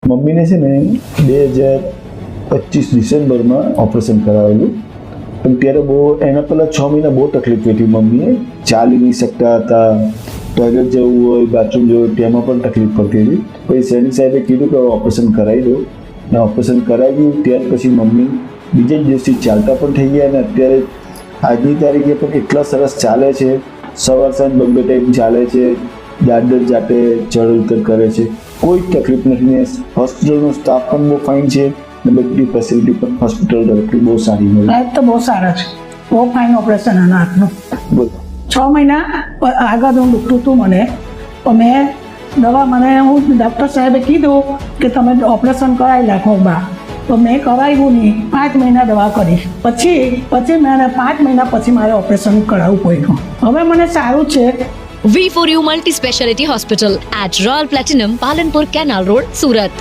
મમ્મીને છે ને 2025 ડિસેમ્બરમાં ઓપરેશન કરાવેલું, પણ ત્યારે બહુ એના પહેલાં 6 મહિના બહુ તકલીફ હતી. મમ્મીએ ચાલી નહીં શકતા હતા, ટોયલેટ જવું હોય, બાથરૂમ જવું હોય તેમાં પણ તકલીફ પડતી હતી. પછી સૈનિક સાહેબે કીધું કે ઓપરેશન કરાવી દો, ને ઓપરેશન કરાવ્યું. ત્યાર પછી મમ્મી બીજા જ દિવસથી ચાલતા પણ થઈ ગયા, અને અત્યારે આજની તારીખે પણ એટલા સરસ ચાલે છે. સવાર સાંજ બંને ટાઈમ ચાલે છે, જાતે ચડ ઉતર કરે છે, કોઈ તકલીફ નથી. ને હોસ્પિટલનો સ્ટાફ પણ બહુ ફાઇન છે, ને બધી ફેસિલિટી પણ હોસ્પિટલ તરફથી બહુ સારી મળી. સાહેબ તો બહુ સારા છે, બહુ ફાઇન ઓપરેશન આના હાથનું. બોલો. 6 મહિના આગળ હું દુખતું હતું મને, તો મેં દવા ડૉક્ટર સાહેબે કીધું કે તમે ઓપરેશન કરાવી નાખો બા, તો મેં કરાવ્યું નહીં. 5 મહિના દવા કરી, પછી મેં 5 મહિના પછી મારે ઓપરેશન કરાવવું પડ્યું. હવે મને સારું છે. V4U Multi Speciality Hospital at Royal Platinum, Palanpur Canal Road, Surat.